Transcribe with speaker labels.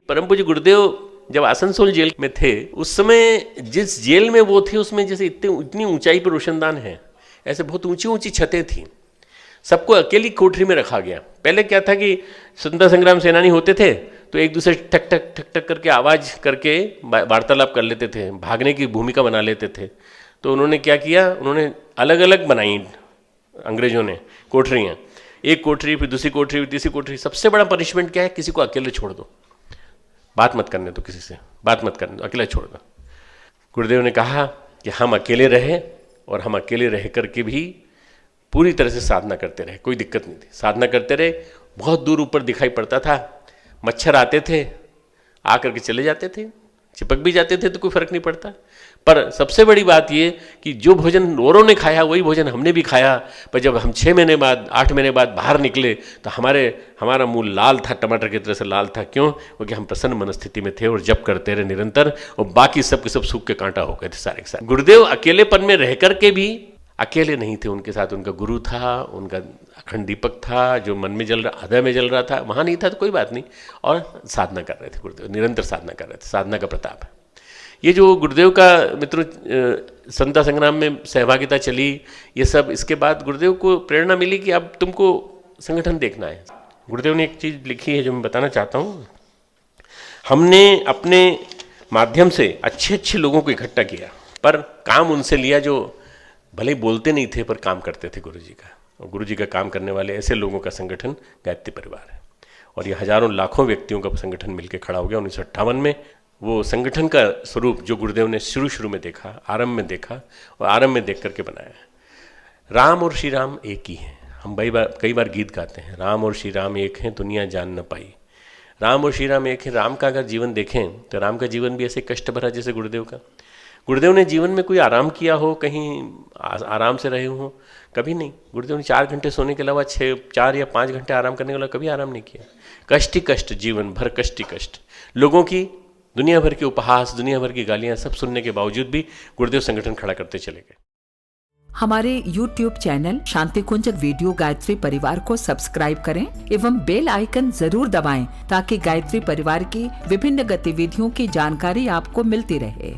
Speaker 1: परम पूज्य गुरुदेव जब आसनसोल जेल में थे, उस समय जिस जेल में वो थे उसमें जैसे इतनी ऊंचाई पर रोशनदान है, ऐसे बहुत ऊंची ऊंची छतें थी, सबको अकेली कोठरी में रखा गया। पहले क्या था कि स्वतंत्रता संग्राम सेनानी होते थे तो एक दूसरे ठक ठक ठक ठक करके आवाज़ करके वार्तालाप कर लेते थे, भागने की भूमिका बना लेते थे। तो उन्होंने क्या किया, उन्होंने अलग अलग बनाई अंग्रेजों ने कोठरियाँ, एक कोठरी फिर दूसरी कोठरी फिर तीसरी कोठरी। सबसे बड़ा पनिशमेंट क्या है, किसी को अकेले छोड़ दो, बात मत करने दो, किसी से बात मत करने दो, अकेला छोड़ दो। गुरुदेव ने कहा कि हम अकेले रहे और हम अकेले रह करके भी पूरी तरह से साधना करते रहे, कोई दिक्कत नहीं थी, साधना करते रहे। बहुत दूर ऊपर दिखाई पड़ता था, मच्छर आते थे, आकर के चले जाते थे, चिपक भी जाते थे तो कोई फर्क नहीं पड़ता। पर सबसे बड़ी बात ये कि जो भोजन औरों ने खाया वही भोजन हमने भी खाया। पर जब हम 6 महीने बाद 8 महीने बाद बाहर निकले तो हमारा मुंह लाल था, टमाटर की तरह से लाल था। क्यों? क्योंकि हम प्रसन्न मनस्थिति में थे और जप करते रहे निरंतर, और बाकी सब के सब सूख के कांटा हो गए थे सारे के सारे। गुरुदेव अकेलेपन में रह करके भी अकेले नहीं थे, उनके साथ उनका गुरु था, उनका अखंड दीपक था जो मन में जल रहा, हृदय में जल रहा था। वहाँ नहीं था तो कोई बात नहीं, और साधना कर रहे थे गुरुदेव, निरंतर साधना कर रहे थे। साधना का प्रताप है ये। जो गुरुदेव का मित्रों स्वतंत्रता संग्राम में सहभागिता चली, ये सब, इसके बाद गुरुदेव को प्रेरणा मिली कि अब तुमको संगठन देखना है। गुरुदेव ने एक चीज़ लिखी है जो मैं बताना चाहता हूँ। हमने अपने माध्यम से अच्छे अच्छे लोगों को इकट्ठा किया, पर काम उनसे लिया जो भले ही बोलते नहीं थे पर काम करते थे गुरु जी का। और गुरु जी का काम करने वाले ऐसे लोगों का संगठन गायत्री परिवार है। और ये हजारों लाखों व्यक्तियों का संगठन मिलकर खड़ा हो गया 1958 में। वो संगठन का स्वरूप जो गुरुदेव ने शुरू में देखा, आरंभ में देखा, और आरंभ में देख करके बनाया है। राम और श्री राम एक ही हैं। हम कई बार गीत गाते हैं, राम और श्री राम एक हैं, दुनिया जान न पाई। राम और श्री राम एक हैं। राम का अगर जीवन देखें तो राम का जीवन भी ऐसे कष्ट भरा जैसे गुरुदेव का। गुरुदेव ने जीवन में कोई आराम किया हो, कहीं आराम से रहे हों? कभी नहीं। गुरुदेव ने 4 घंटे सोने के अलावा 4 या 5 घंटे आराम करने के अलावा कभी आराम नहीं किया। कष्ट ही कष्ट, जीवन भर कष्ट ही कष्ट। लोगों की दुनिया भर के उपहास, दुनिया भर की गालियां सब सुनने के बावजूद भी गुरुदेव संगठन खड़ा करते चले गए।
Speaker 2: हमारे YouTube चैनल शांति कुंज वीडियो गायत्री परिवार को सब्सक्राइब करें एवं बेल आइकन जरूर दबाएं ताकि गायत्री परिवार की विभिन्न गतिविधियों की जानकारी आपको मिलती रहे।